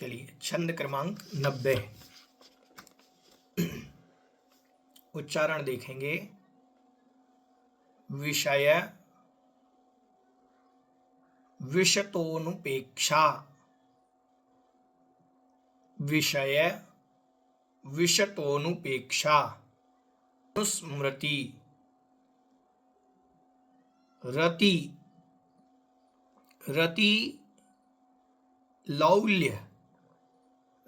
चलिए छंद क्रमांक 90 उच्चारण देखेंगे। विषय विषतोनुपेक्षा, विषय विषतोनुपेक्षा, अनुस्मृति, रति, रति लौल्य,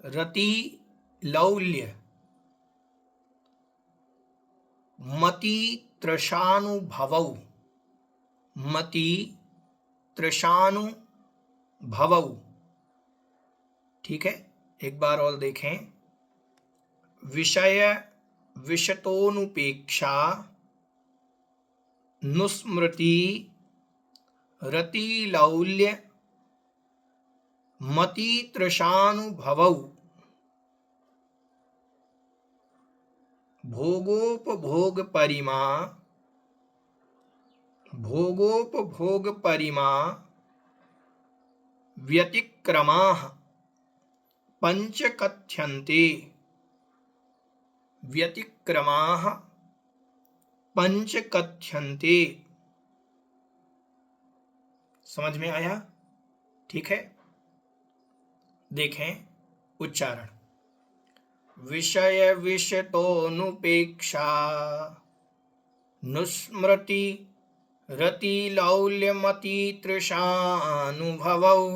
रति लौल्य, मति तृषानुभवौ, मति तृषानुभवौ। ठीक है, एक बार और देखें। विषय विषतोनुपेक्षा, नुस्मृति, रति लौल्य, मति तृषानुभवौ, भोगोपभोग परिमा, भोगोपभोग परिमा, व्यतिक्रमाः पंच कथ्यन्ते, व्यतिक्रमाः पंच कथ्यन्ते। समझ में आया? ठीक है, देखें उच्चारण। विषय विषतोनुपेक्षा, नुस्मृति, रति लौल्य, मति तृषानुभवौ,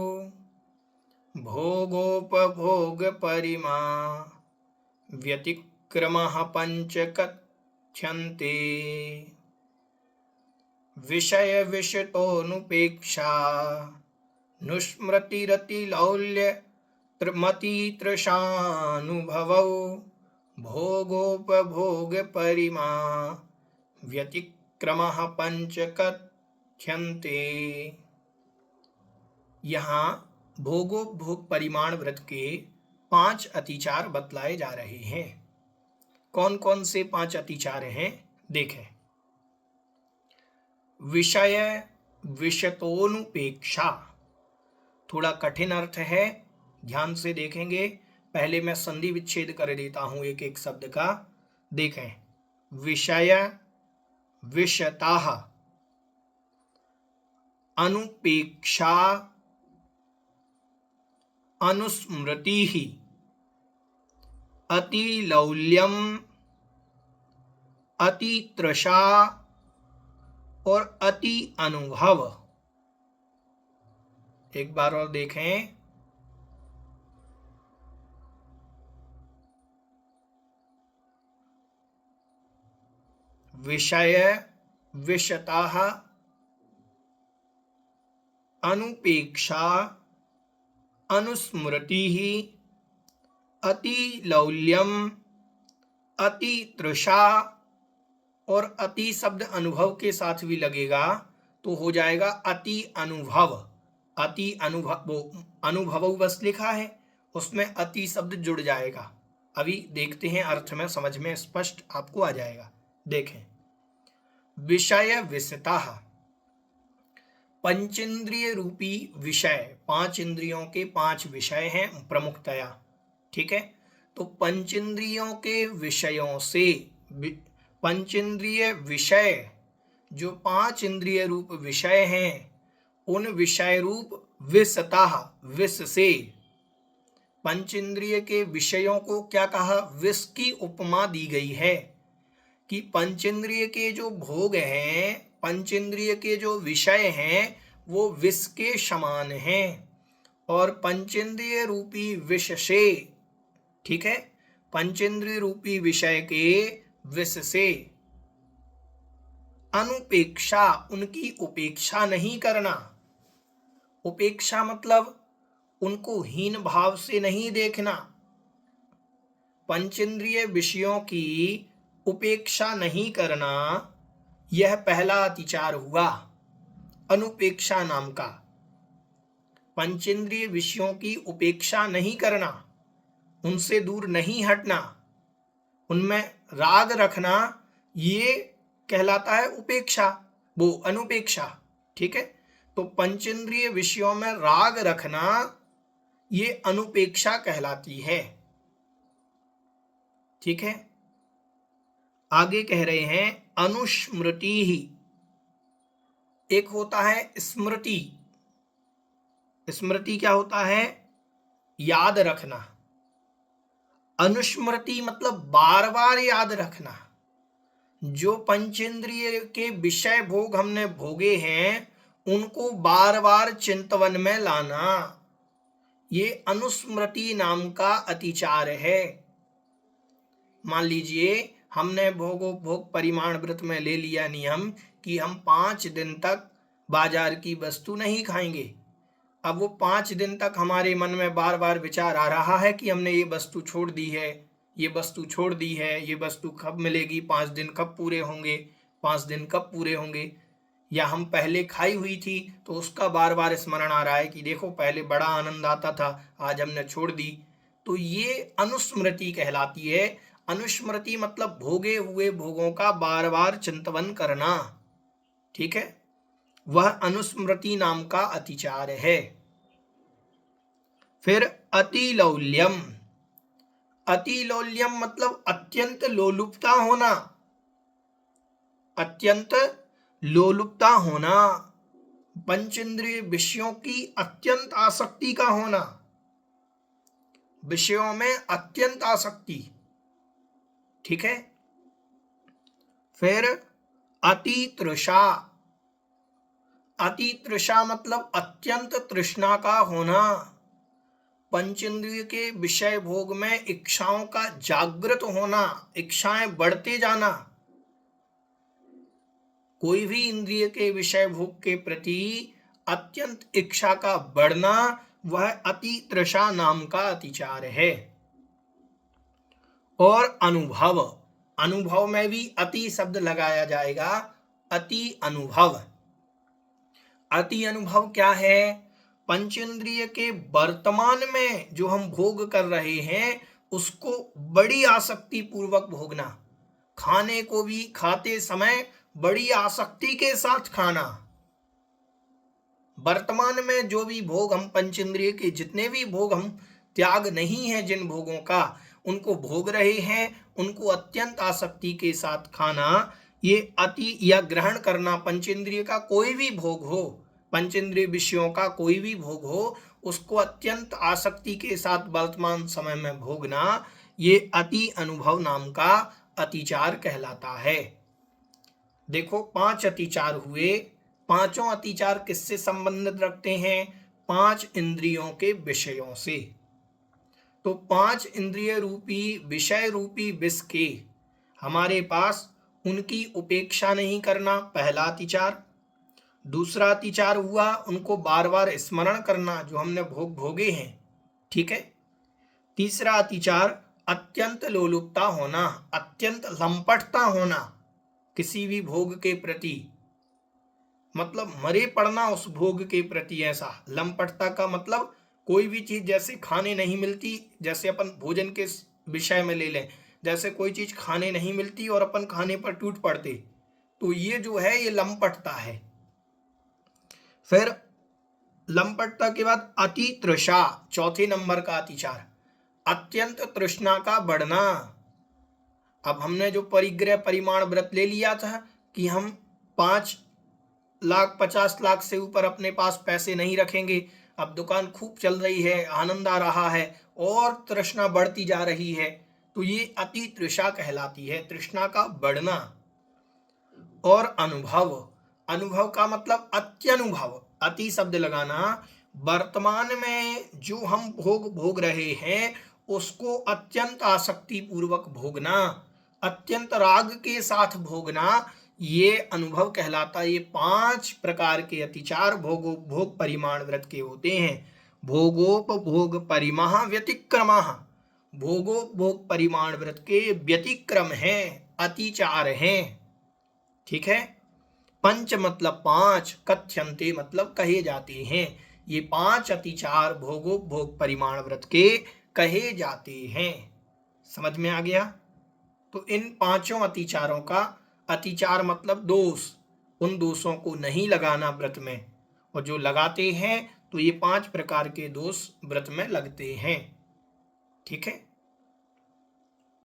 भोगोपभोग परिमा, व्यतिक्रमः पंच कथ्यन्ते। विषय विषतोनुपेक्षा, नुस्मृति, रति लौल्य, मति तृषानुभवौ, भोगोपभोग परिमा, व्यतिक्रमः पंच कथ्यन्ते। यहाँ भोगोपभोग परिमाण व्रत के 5 अतिचार बतलाए जा रहे हैं। कौन कौन से 5 अतिचार हैं देखें। विषय विषतोनुपेक्षा, थोड़ा कठिन अर्थ है, ध्यान से देखेंगे। पहले मैं संधि विच्छेद कर देता हूं एक एक शब्द का। देखें, विषय विषतः, अनुपेक्षा अनुस्मृति, अतिलौल्यम अतितृषा और अति अनुभव। एक बार और देखें। विषय विषतः, अनुपेक्षा अनुस्मृति, अतिलौल्यम अतितृषा और अति शब्द अनुभव के साथ भी लगेगा तो हो जाएगा अति अनुभव। अति अनुभव, अनुभव बस लिखा है, उसमें अति शब्द जुड़ जाएगा। अभी देखते हैं अर्थ में, समझ में स्पष्ट आपको आ जाएगा। देखें, विषय विषतः, पंचेंद्रिय रूपी विषय, 5 इंद्रियों के 5 विषय हैं प्रमुखतया। ठीक है, तो पंचेंद्रियों के विषयों से, पंचेंद्रिय विषय जो 5 इंद्रिय रूप विषय हैं, उन विषय रूप विषतः, विष से, पंचेंद्रिय के विषयों को क्या कहा? विष की उपमा दी गई है कि पंचेंद्रिय के जो भोग हैं, पंचेंद्रिय के जो विषय हैं, वो विष के समान हैं। और पंचेंद्रिय रूपी विष से, ठीक है, पंचेंद्रिय रूपी विषय के विष से अनुपेक्षा, उनकी उपेक्षा नहीं करना। उपेक्षा मतलब उनको हीन भाव से नहीं देखना। पंचेंद्रिय विषयों की उपेक्षा नहीं करना, यह पहला अतिचार हुआ अनुपेक्षा नाम का। पंचेंद्रिय विषयों की उपेक्षा नहीं करना, उनसे दूर नहीं हटना, उनमें राग रखना, ये कहलाता है उपेक्षा, वो अनुपेक्षा। ठीक है, तो पंचेंद्रिय विषयों में राग रखना ये अनुपेक्षा कहलाती है। ठीक है, आगे कह रहे हैं अनुस्मृति ही। एक होता है स्मृति। स्मृति क्या होता है? याद रखना। अनुस्मृति मतलब बार बार याद रखना। जो पंचेंद्रिय के विषय भोग हमने भोगे हैं उनको बार बार चिंतवन में लाना, ये अनुस्मृति नाम का अतिचार है। मान लीजिए हमने भोग परिमाण व्रत में ले लिया नियम कि हम 5 दिन तक बाजार की वस्तु नहीं खाएंगे। अब वो 5 दिन तक हमारे मन में बार बार विचार आ रहा है कि हमने ये वस्तु छोड़ दी है, ये वस्तु छोड़ दी है, ये वस्तु कब मिलेगी, 5 दिन कब पूरे होंगे, 5 दिन कब पूरे होंगे। या हम पहले खाई हुई थी तो उसका बार बार स्मरण आ रहा है कि देखो पहले बड़ा आनंद आता था, आज हमने छोड़ दी। तो ये अनुस्मृति कहलाती है। अनुस्मृति मतलब भोगे हुए भोगों का बार बार चिंतन करना। ठीक है, वह अनुस्मृति नाम का अतिचार है। फिर अतिलौल्यम। अतिलौल्यम मतलब अत्यंत लोलुपता होना। अत्यंत लोलुपता होना, पंचेंद्रिय विषयों की अत्यंत आसक्ति का होना, विषयों में अत्यंत आसक्ति। ठीक है, फिर अति तृषा। अति तृषा मतलब अत्यंत तृष्णा का होना, पंचेंद्रिय के विषय भोग में इच्छाओं का जागृत होना, इच्छाएं बढ़ते जाना। कोई भी इंद्रिय के विषय भोग के प्रति अत्यंत इच्छा का बढ़ना, वह अति तृषा नाम का अतिचार है। और अनुभव। अनुभव में भी अति शब्द लगाया जाएगा। अति अनुभव। अति अनुभव क्या है? पंचेंद्रिय के वर्तमान में जो हम भोग कर रहे हैं उसको बड़ी आसक्ति पूर्वक भोगना। खाने को भी खाते समय बड़ी आसक्ति के साथ खाना। वर्तमान में जो भी भोग हम पंचेंद्रिय के जितने भी भोग हम त्याग नहीं है जिन भोगों का, उनको भोग रहे हैं, उनको अत्यंत आसक्ति के साथ खाना, ये अति या ग्रहण करना। पंचेंद्रिय का कोई भी भोग हो, पंचेंद्रिय विषयों का कोई भी भोग हो, उसको अत्यंत आसक्ति के साथ वर्तमान समय में भोगना, ये अति अनुभव नाम का अतिचार कहलाता है। देखो 5 अतिचार हुए। पांचों अतिचार किससे संबंधित रखते हैं? 5 इंद्रियों के विषयों से। तो 5 इंद्रिय रूपी विषय रूपी विष के हमारे पास उनकी उपेक्षा नहीं करना, पहला अतिचार। दूसरा अतिचार हुआ उनको बार बार स्मरण करना जो हमने भोग भोगे हैं। ठीक है। तीसरा अतिचार अत्यंत लोलुपता होना, अत्यंत लंपटता होना किसी भी भोग के प्रति, मतलब मरे पड़ना उस भोग के प्रति। ऐसा लंपटता का मतलब कोई भी चीज जैसे खाने नहीं मिलती, जैसे अपन भोजन के विषय में ले लें, जैसे कोई चीज खाने नहीं मिलती और अपन खाने पर टूट पड़ते, तो ये जो है ये लंपटता है। फिर लंपटता के बाद अति तृषा, चौथे नंबर का अतिचार, अत्यंत तृष्णा का बढ़ना। अब हमने जो परिग्रह परिमाण व्रत ले लिया था कि हम 5 लाख 50 लाख से ऊपर अपने पास पैसे नहीं रखेंगे। अब दुकान खूब चल रही है, आनंद आ रहा है और तृष्णा बढ़ती जा रही है, तो ये अति तृषा कहलाती है, तृष्णा का बढ़ना। और अनुभव। अनुभव का मतलब अत्यनुभव, अति शब्द लगाना। वर्तमान में जो हम भोग भोग रहे हैं उसको अत्यंत आसक्ति पूर्वक भोगना, अत्यंत राग के साथ भोगना, ये अनुभव कहलाता है। ये 5 प्रकार के अतिचार भोग परिमाण व्रत के होते हैं। भोगोपभोग परिमः व्यतिक्रमः, भोगोपभोग परिमाण व्रत के व्यतिक्रम हैं, अतिचार हैं। ठीक है। पंच मतलब 5, कथ्यन्ते मतलब कहे जाते हैं। ये 5 अतिचार भोगोपभोग परिमाण व्रत के कहे जाते हैं। समझ में आ गया? तो इन 5 अतिचारों का, अतिचार मतलब दोष, उन दोषों को नहीं लगाना व्रत में, और जो लगाते हैं तो ये 5 प्रकार के दोष व्रत में लगते हैं। ठीक है।